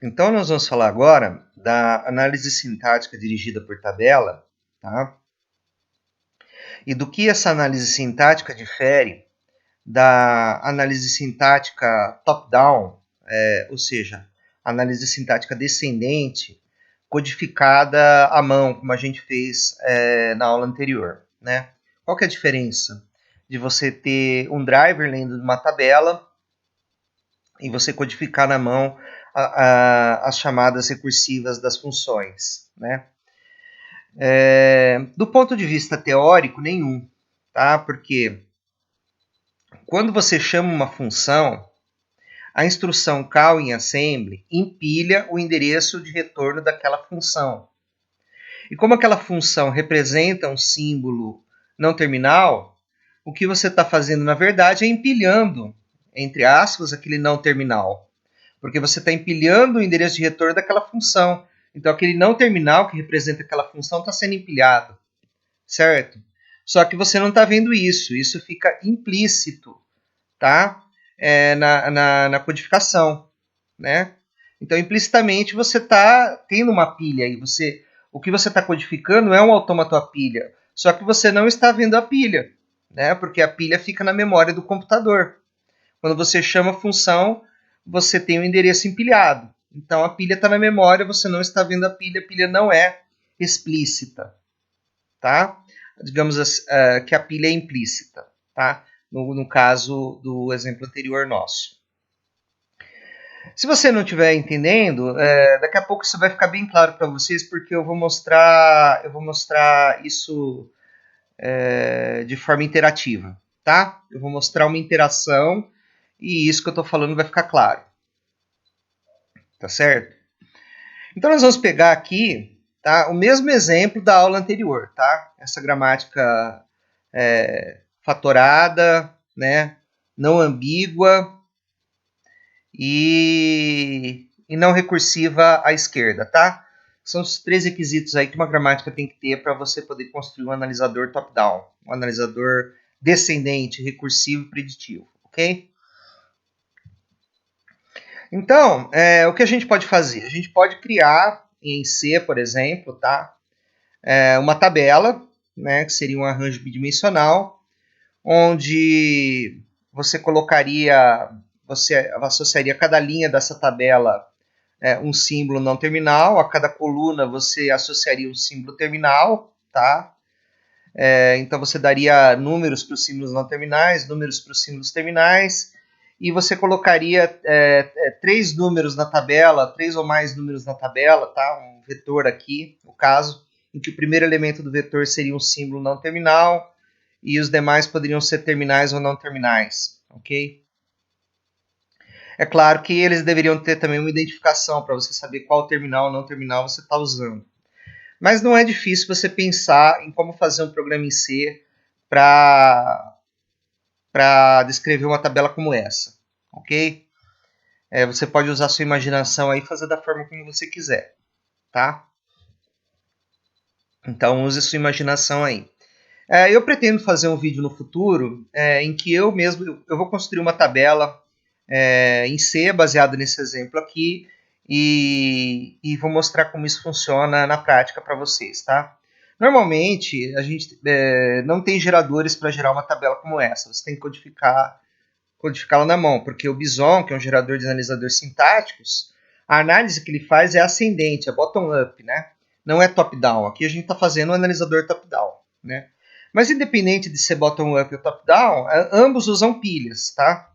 Então, nós vamos falar agora da análise sintática dirigida por tabela, tá? E do que essa análise sintática difere da análise sintática top-down, ou seja, análise sintática descendente, codificada à mão, como a gente fez na aula anterior, né? Qual que é a diferença de você ter um driver lendo uma tabela e você codificar na mão as chamadas recursivas das funções, né? Do ponto de vista teórico, nenhum, tá? Porque quando você chama uma função, a instrução call em assembly empilha o endereço de retorno daquela função. E como aquela função representa um símbolo não terminal, o que você está fazendo, na verdade, é empilhando, entre aspas, aquele não terminal. Porque você está empilhando o endereço de retorno daquela função. Então, aquele não terminal que representa aquela função está sendo empilhado, certo? Só que você não está vendo isso. Isso fica implícito, tá? Na codificação, né? Então, implicitamente, você está tendo uma pilha aí. O que você está codificando é um autômato a pilha. Só que você não está vendo a pilha, né? Porque a pilha fica na memória do computador. Quando você chama a função, você tem o endereço empilhado. Então a pilha está na memória, você não está vendo a pilha não é explícita, tá? Digamos que a pilha é implícita, tá? No caso do exemplo anterior nosso. Se você não estiver entendendo, daqui a pouco isso vai ficar bem claro para vocês, porque eu vou mostrar isso de forma interativa, tá? Eu vou mostrar uma interação e isso que eu estou falando vai ficar claro. Tá certo? Então nós vamos pegar aqui, tá, o mesmo exemplo da aula anterior, tá? Essa gramática fatorada, né, não ambígua e não recursiva à esquerda, tá? São os 3 requisitos aí que uma gramática tem que ter para você poder construir um analisador top-down, um analisador descendente, recursivo e preditivo, ok? Então, o que a gente pode fazer? A gente pode criar em C, por exemplo, tá? Uma tabela, né, que seria um arranjo bidimensional, onde você associaria a cada linha dessa tabela um símbolo não terminal, a cada coluna você associaria um símbolo terminal, tá? Então você daria números para os símbolos não terminais, números para os símbolos terminais, e você colocaria 3 números na tabela, 3 ou mais números na tabela, tá? Um vetor aqui, no caso, em que o primeiro elemento do vetor seria um símbolo não terminal, e os demais poderiam ser terminais ou não terminais, ok? É claro que eles deveriam ter também uma identificação para você saber qual terminal ou não terminal você está usando. Mas não é difícil você pensar em como fazer um programa em C para descrever uma tabela como essa, ok? Você pode usar a sua imaginação aí e fazer da forma como você quiser, tá? Então use a sua imaginação aí. Eu pretendo fazer um vídeo no futuro em que eu mesmo eu vou construir uma tabela em C baseada nesse exemplo aqui e vou mostrar como isso funciona na prática para vocês, tá? Normalmente a gente não tem geradores para gerar uma tabela como essa. Você tem que codificá-la na mão, porque o Bison, que é um gerador de analisadores sintáticos, a análise que ele faz é ascendente, é bottom-up, né? Não é top-down. Aqui a gente está fazendo um analisador top-down, né? Mas independente de ser bottom-up ou top-down, ambos usam pilhas, tá?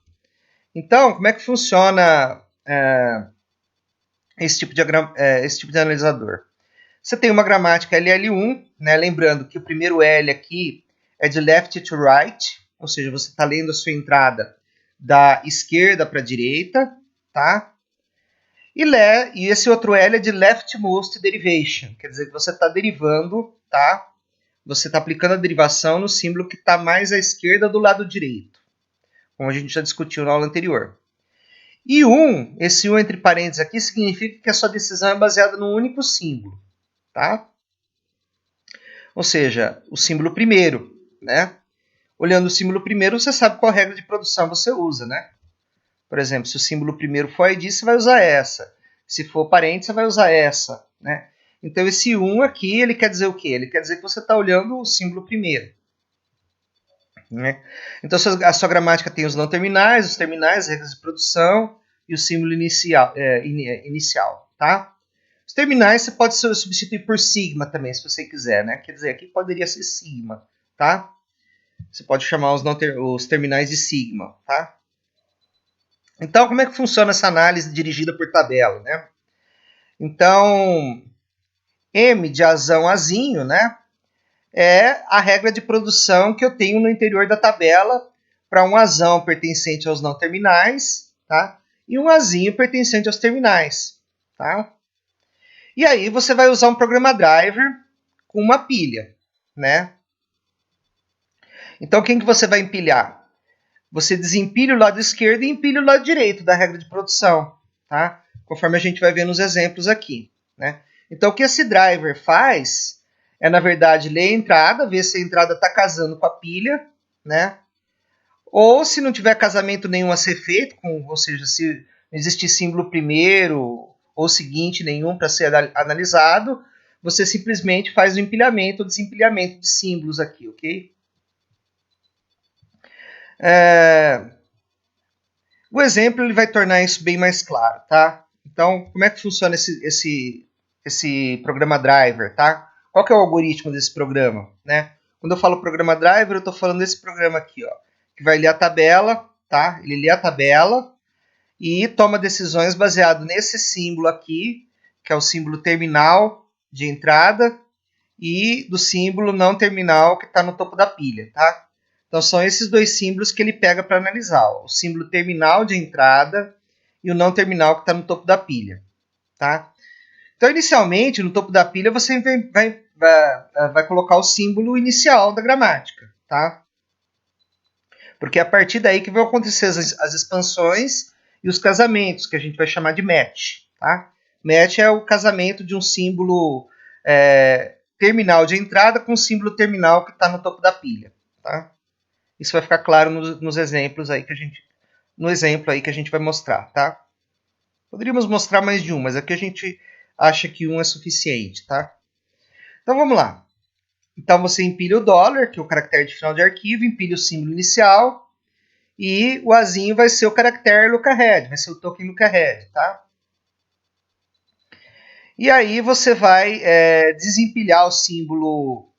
Então, como é que funciona esse tipo de analisador? Você tem uma gramática LL1, né? Lembrando que o primeiro L aqui é de left to right, ou seja, você está lendo a sua entrada da esquerda para a direita, tá? E esse outro L é de leftmost derivation, quer dizer que você está derivando, tá? Você está aplicando a derivação no símbolo que está mais à esquerda do lado direito, como a gente já discutiu na aula anterior. E esse entre parênteses aqui, significa que a sua decisão é baseada num único símbolo, tá? Ou seja, o símbolo primeiro, né? Olhando o símbolo primeiro, você sabe qual regra de produção você usa, né? Por exemplo, se o símbolo primeiro for ID, você vai usar essa. Se for parente, você vai usar essa, né? Então, esse 1 aqui, ele quer dizer o quê? Ele quer dizer que você está olhando o símbolo primeiro. Né? Então, a sua gramática tem os não terminais, os terminais, as regras de produção e o símbolo inicial. Tá? Os terminais você pode substituir por sigma também, se você quiser. Né? Quer dizer, aqui poderia ser sigma. Tá? Você pode chamar os terminais de sigma. Tá? Então, como é que funciona essa análise dirigida por tabela? Né? Então, M de azão azinho, né? É a regra de produção que eu tenho no interior da tabela para um azão pertencente aos não terminais, tá? E um azinho pertencente aos terminais, tá? E aí você vai usar um programa driver com uma pilha, né? Então, quem que você vai empilhar? Você desempilha o lado esquerdo e empilha o lado direito da regra de produção, tá? Conforme a gente vai ver nos exemplos aqui, né? Então, o que esse driver faz é, na verdade, ler a entrada, ver se a entrada está casando com a pilha, né? Ou se não tiver casamento nenhum a ser feito, ou seja, se não existir símbolo primeiro ou seguinte nenhum para ser analisado, você simplesmente faz o empilhamento ou desempilhamento de símbolos aqui, ok? O exemplo ele vai tornar isso bem mais claro, tá? Então, como é que funciona esse programa driver, tá? Qual que é o algoritmo desse programa, né? Quando eu falo programa driver, eu estou falando desse programa aqui, ó, que vai ler a tabela, tá? Ele lê a tabela e toma decisões baseado nesse símbolo aqui, que é o símbolo terminal de entrada, e do símbolo não terminal que está no topo da pilha, tá? Então são esses dois símbolos que ele pega para analisar, ó, o símbolo terminal de entrada e o não terminal que está no topo da pilha, tá? Então inicialmente no topo da pilha você vai colocar o símbolo inicial da gramática, tá? Porque é a partir daí que vão acontecer as expansões e os casamentos, que a gente vai chamar de match, tá? Match é o casamento de um símbolo terminal de entrada com o símbolo terminal que está no topo da pilha, tá? Isso vai ficar claro nos exemplos aí no exemplo aí que a gente vai mostrar, tá? Poderíamos mostrar mais de um, mas aqui a gente acha que um é suficiente, tá? Então vamos lá. Então você empilha o dólar, que é o caractere de final de arquivo, empilha o símbolo inicial e o azinho vai ser o caractere lookahead, vai ser o token lookahead, tá? E aí você vai desempilhar o símbolo,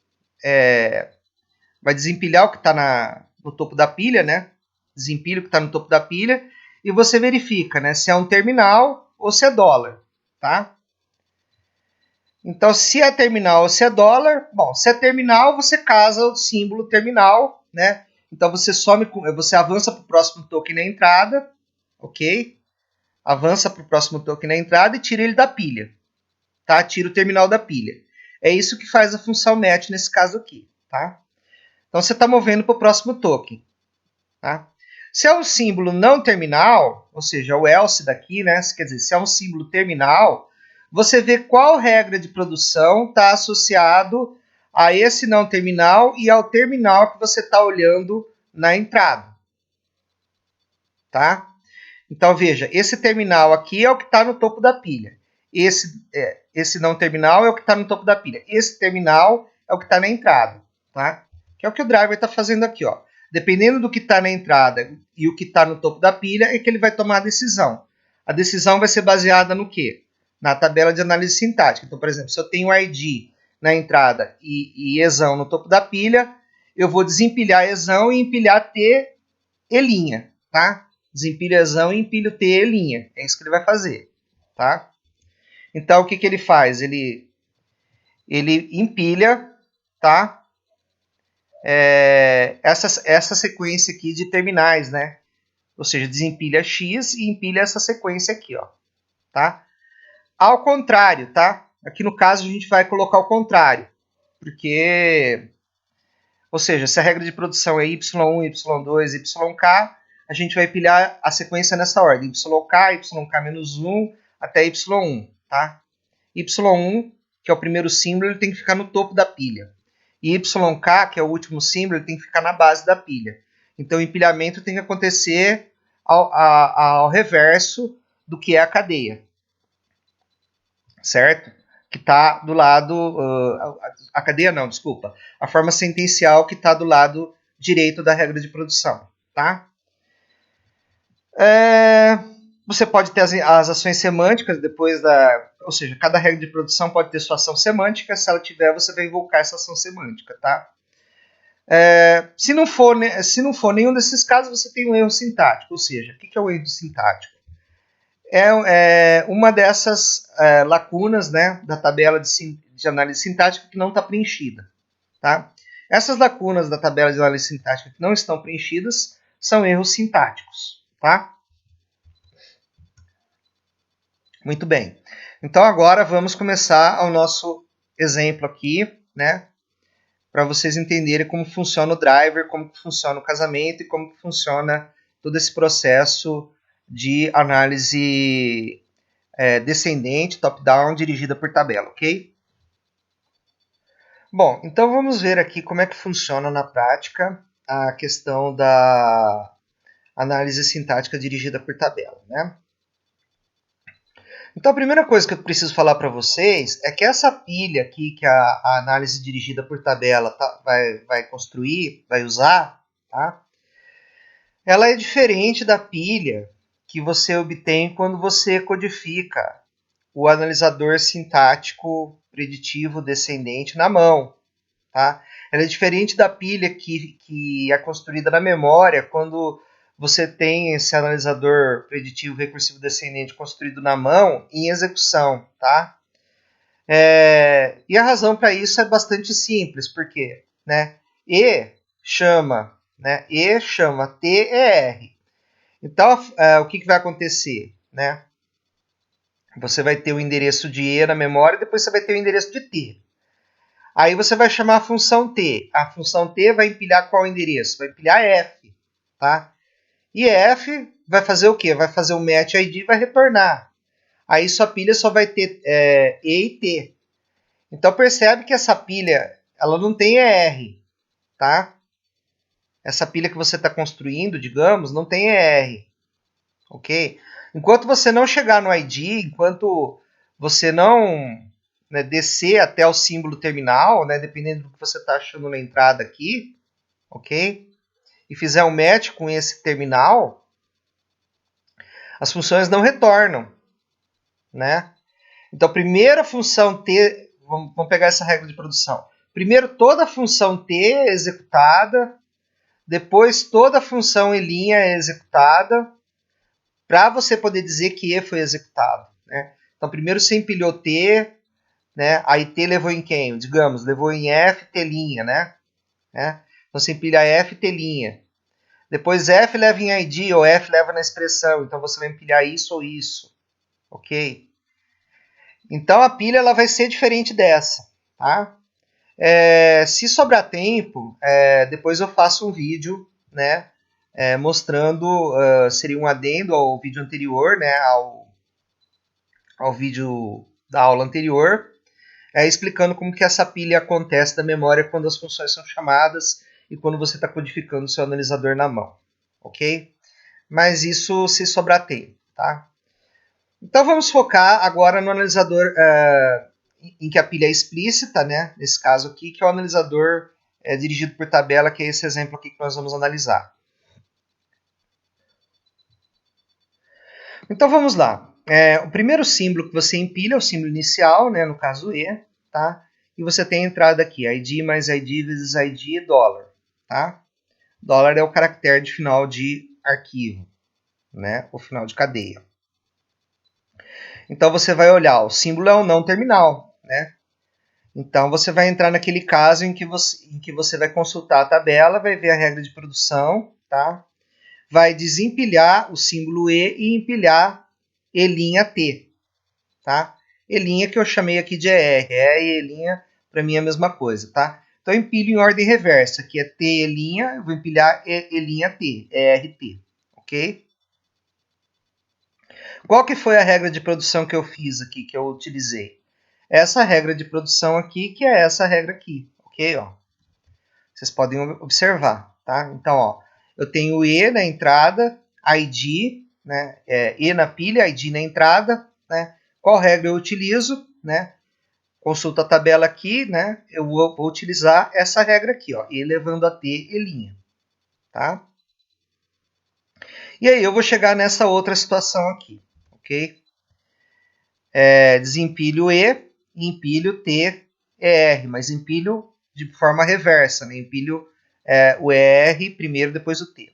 vai desempilhar o que está no topo da pilha, né? Desempilha o que está no topo da pilha e você verifica, né, se é um terminal ou se é dólar, tá? Então, se é terminal ou se é dólar, bom, se é terminal, você casa o símbolo terminal, né? Então você avança para o próximo token na entrada, ok? Avança para o próximo token na entrada e tira ele da pilha, tá? Tira o terminal da pilha. É isso que faz a função match nesse caso aqui, tá? Então você está movendo para o próximo token, tá? Se é um símbolo não terminal, ou seja, o else daqui, né? Quer dizer, se é um símbolo terminal, você vê qual regra de produção está associado a esse não terminal e ao terminal que você está olhando na entrada, tá? Então veja, esse terminal aqui é o que está no topo da pilha. Esse não terminal é o que está no topo da pilha. Esse terminal é o que está na entrada, tá? Que é o que o driver está fazendo aqui, ó. Dependendo do que está na entrada e o que está no topo da pilha, é que ele vai tomar a decisão. A decisão vai ser baseada no quê? Na tabela de análise sintática. Então, por exemplo, se eu tenho ID na entrada e exão no topo da pilha, eu vou desempilhar exão e empilhar T e linha, tá? Desempilho exão e empilho T e linha. É isso que ele vai fazer, tá? Então, o que ele faz? Ele empilha, tá? Essa sequência aqui de terminais, né? Ou seja, desempilha X e empilha essa sequência aqui, ó, tá? Ao contrário, tá? Aqui no caso a gente vai colocar o contrário, porque, ou seja, se a regra de produção é Y1, Y2, YK, a gente vai empilhar a sequência nessa ordem, YK-1 até Y1, tá? Y1, que é o primeiro símbolo, ele tem que ficar no topo da pilha. E YK, que é o último símbolo, ele tem que ficar na base da pilha. Então o empilhamento tem que acontecer ao reverso do que é a cadeia. certo? Que está do lado, a cadeia não, desculpa, a forma sentencial que está do lado direito da regra de produção, tá? Você pode ter as ações semânticas depois da... Ou seja, cada regra de produção pode ter sua ação semântica. Se ela tiver, você vai invocar essa ação semântica, tá? Se não for nenhum desses casos, você tem um erro sintático. Ou seja, o que é o erro sintático? É uma dessas lacunas, né, da tabela de análise sintática que não está preenchida, tá? Essas lacunas da tabela de análise sintática que não estão preenchidas são erros sintáticos, tá? Muito bem. Então agora vamos começar o nosso exemplo aqui, né? Para vocês entenderem como funciona o driver, como funciona o casamento e como funciona todo esse processo de análise descendente, top-down, dirigida por tabela, ok? Bom, então vamos ver aqui como é que funciona na prática a questão da análise sintática dirigida por tabela, né? Então a primeira coisa que eu preciso falar para vocês é que essa pilha aqui que a análise dirigida por tabela vai construir, vai usar, tá? Ela é diferente da pilha que você obtém quando você codifica o analisador sintático preditivo descendente na mão, tá? Ela é diferente da pilha que é construída na memória quando você tem esse analisador preditivo recursivo descendente construído na mão em execução, tá? E a razão para isso é bastante simples, porque, né, E chama TER. Então, o que vai acontecer, né? Você vai ter o endereço de E na memória, depois você vai ter o endereço de T. Aí você vai chamar a função T. A função T vai empilhar qual endereço? Vai empilhar F, tá? E F vai fazer o quê? Vai fazer o match ID e vai retornar. Aí sua pilha só vai ter E e T. Então percebe que essa pilha ela não tem ER, tá? Essa pilha que você está construindo, digamos, não tem ER, ok? Enquanto você não chegar no ID, enquanto você não descer até o símbolo terminal, né, dependendo do que você está achando na entrada aqui, ok? E fizer um match com esse terminal, as funções não retornam, né? Então, primeiro a função T, vamos pegar essa regra de produção. Primeiro toda a função T é executada, depois toda a função E' é executada, para você poder dizer que E foi executado, né? Então, primeiro você empilhou T, né? Aí T levou em quem? Digamos, levou em F, T', né? Então você empilha F, T'. Depois F leva em ID ou F leva na expressão, então você vai empilhar isso ou isso, ok? Então a pilha ela vai ser diferente dessa, tá? Se sobrar tempo, depois eu faço um vídeo, né? Mostrando, seria um adendo ao vídeo anterior, né? Ao vídeo da aula anterior, explicando como que essa pilha acontece da memória quando as funções são chamadas e quando você está codificando o seu analisador na mão, ok? Mas isso se sobrar tempo, tá? Então vamos focar agora no analisador em que a pilha é explícita, né? Nesse caso aqui, que é o analisador dirigido por tabela, que é esse exemplo aqui que nós vamos analisar. Então vamos lá. O primeiro símbolo que você empilha é o símbolo inicial, né? No caso E, tá? E você tem a entrada aqui, ID mais ID vezes ID dólar, tá? Dólar é o caractere de final de arquivo, né? O final de cadeia. Então você vai olhar, o símbolo é o não terminal, né? Então você vai entrar naquele caso em que você vai consultar a tabela, vai ver a regra de produção, tá? Vai desempilhar o símbolo E e empilhar E''T, tá? E' que eu chamei aqui de ER, e E' para mim é a mesma coisa, tá? Então eu empilho em ordem reversa, que é T', eu vou empilhar E''T, ERT, ok? Qual que foi a regra de produção que eu fiz aqui, que eu utilizei? Essa regra de produção aqui, que é essa regra aqui, ok? Ó. Vocês podem observar, tá? Então, ó, eu tenho E na entrada, ID, né? E na pilha, ID na entrada, né? Qual regra eu utilizo? né? Consulta a tabela aqui, né? Eu vou utilizar essa regra aqui, ó, E elevando a t, E', tá? E aí eu vou chegar nessa outra situação aqui, ok? Desempilho E, empilho T, ER, mas empilho de forma reversa, né? Empilho o ER primeiro, depois o T.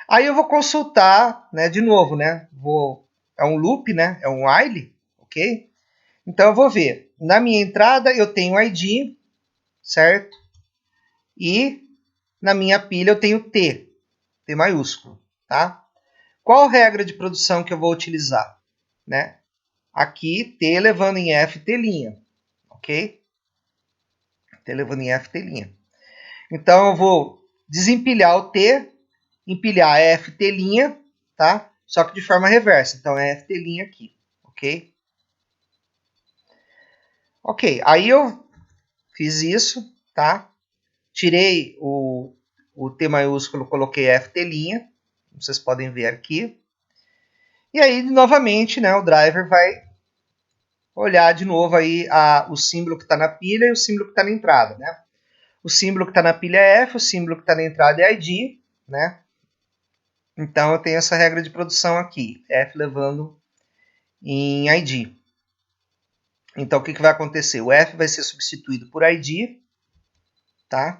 Aí eu vou consultar, né, de novo, né? É um loop, né? É um while, ok? Então eu vou ver. Na minha entrada eu tenho ID, certo? E na minha pilha eu tenho T maiúsculo, tá? Qual regra de produção que eu vou utilizar? Né? Aqui, T levando em F, T', ok? T levando em F, T'. Então eu vou desempilhar o T, empilhar F, T', tá? Só que de forma reversa. Então é F, T' aqui, ok? Ok, aí eu fiz isso, tá? Tirei o T maiúsculo, coloquei F, T', vocês podem ver aqui. E aí, novamente, né, o driver vai olhar de novo aí o símbolo que está na pilha e o símbolo que está na entrada, né? O símbolo que está na pilha é F, o símbolo que está na entrada é ID, né? Então eu tenho essa regra de produção aqui, F levando em ID. Então o que vai acontecer? O F vai ser substituído por ID, tá?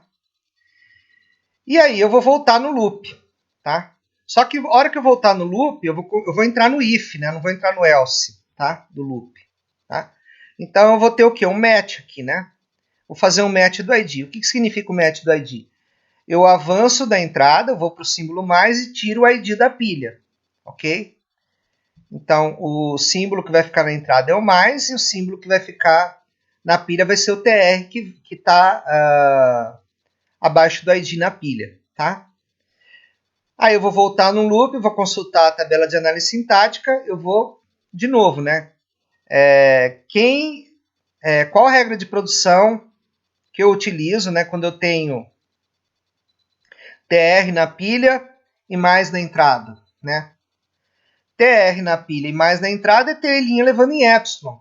E aí eu vou voltar no loop, tá? Só que a hora que eu voltar no loop, eu vou entrar no if, né? Não vou entrar no else, tá? Do loop, tá? Então eu vou ter o quê? Um match aqui, né? Vou fazer um match do ID. O que significa o match do ID? Eu avanço da entrada, eu vou para o símbolo mais e tiro o ID da pilha, ok? Então o símbolo que vai ficar na entrada é o mais e o símbolo que vai ficar na pilha vai ser o TR que está abaixo do ID na pilha, tá? Aí eu vou voltar no loop, vou consultar a tabela de análise sintática, eu vou de novo, né? Qual a regra de produção que eu utilizo, né? Quando eu tenho TR na pilha e mais na entrada, né? TR na pilha e mais na entrada é T' levando em epsilon.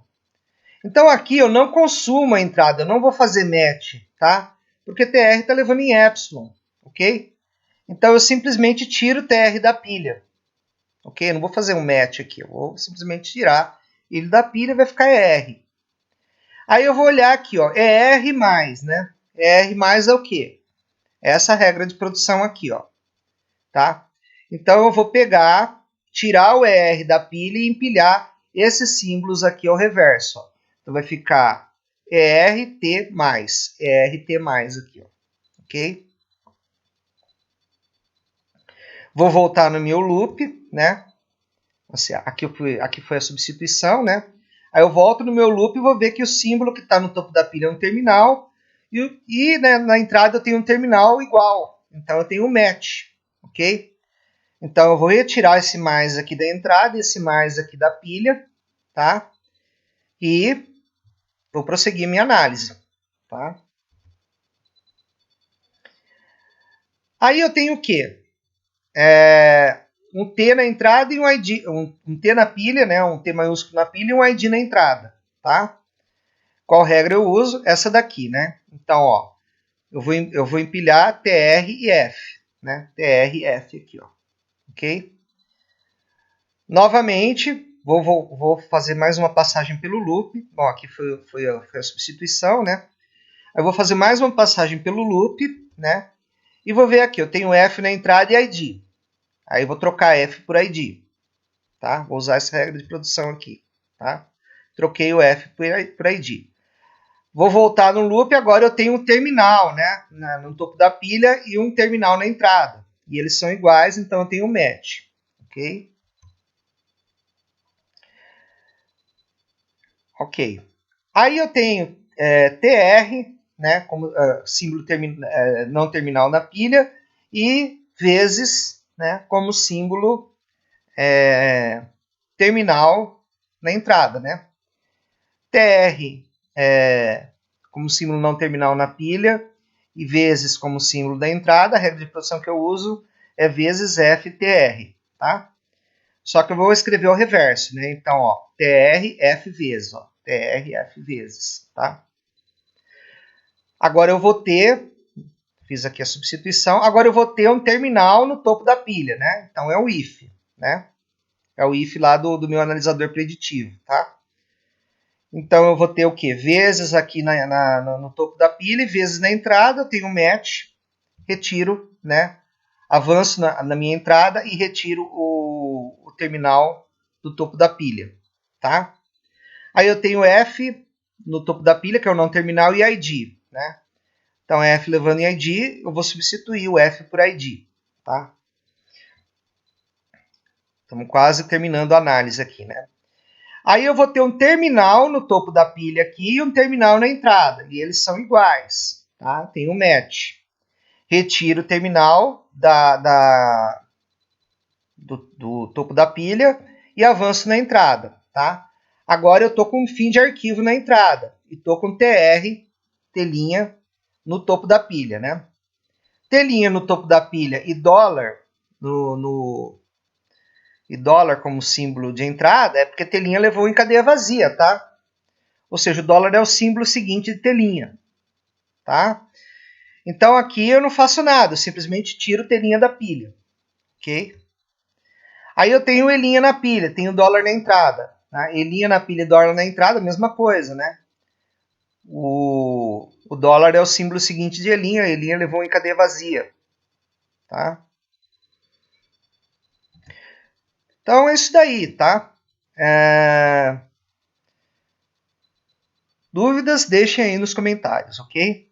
Então aqui eu não consumo a entrada, eu não vou fazer match, tá? Porque TR está levando em epsilon, ok? Então eu simplesmente tiro o TR da pilha, ok? Eu não vou fazer um match aqui, eu vou simplesmente tirar ele da pilha e vai ficar ER. Aí eu vou olhar aqui, ó, ER mais, né? ER mais é o quê? É essa regra de produção aqui, ó, tá? Então eu vou pegar, tirar o ER da pilha e empilhar esses símbolos aqui ao reverso, ó. Então vai ficar ERT mais aqui, ó, ok? Vou voltar no meu loop, né? Assim, aqui foi a substituição, né? Aí eu volto no meu loop e vou ver que o símbolo que está no topo da pilha é um terminal e né, na entrada eu tenho um terminal igual. Então eu tenho um match, ok? Então eu vou retirar esse mais aqui da entrada e esse mais aqui da pilha, tá? E vou prosseguir minha análise, tá? Aí eu tenho o quê? Um T na entrada e um ID, um T na pilha, né? Um T maiúsculo na pilha e um ID na entrada, tá? Qual regra eu uso? Essa daqui, né? Então, ó, eu vou empilhar TR e F, né? TR e F aqui, ó, ok? Novamente, vou fazer mais uma passagem pelo loop. Bom, aqui foi a substituição, né? Eu vou fazer mais uma passagem pelo loop, né? E vou ver aqui, eu tenho F na entrada e ID. Aí eu vou trocar F por ID, tá? Vou usar essa regra de produção aqui, tá? Troquei o F por ID. Vou voltar no loop, agora eu tenho um terminal, né? No topo da pilha e um terminal na entrada. E eles são iguais, então eu tenho um match, ok? Ok. Aí eu tenho TR, né, como símbolo não terminal na pilha, e vezes, né, como símbolo terminal na entrada, né? TR como símbolo não terminal na pilha e vezes como símbolo da entrada. A regra de produção que eu uso é vezes FTR, tá? Só que eu vou escrever o reverso, né? Então, ó, TR, F vezes, ó. TRF vezes, tá? Agora eu vou ter, fiz aqui a substituição, agora eu vou ter um terminal no topo da pilha, né? Então é o if, né? É o if lá do meu analisador preditivo, tá? Então eu vou ter o quê? Vezes aqui no topo da pilha e vezes na entrada, eu tenho um match, retiro, né? Avanço na minha entrada e retiro o terminal do topo da pilha, tá? Aí eu tenho F no topo da pilha, que é o não terminal, e ID, né? Então, F levando em ID, eu vou substituir o F por ID, tá? Estamos quase terminando a análise aqui, né? Aí eu vou ter um terminal no topo da pilha aqui e um terminal na entrada, e eles são iguais, tá? Tem um match. Retiro o terminal do topo da pilha e avanço na entrada, tá? Agora eu estou com um fim de arquivo na entrada e estou com tr, telinha, no topo da pilha, né? Telinha no topo da pilha e dólar e dólar como símbolo de entrada é porque telinha levou em cadeia vazia, tá? Ou seja, o dólar é o símbolo seguinte de telinha, tá? Então aqui eu não faço nada, eu simplesmente tiro telinha da pilha, ok? Aí eu tenho elinha na pilha, tenho dólar na entrada. Tá? Elinha na pilha e dólar na entrada, mesma coisa, né? O dólar é o símbolo seguinte de elinha, a elinha levou em cadeia vazia. Tá? Então é isso daí, tá? Dúvidas, deixem aí nos comentários, ok?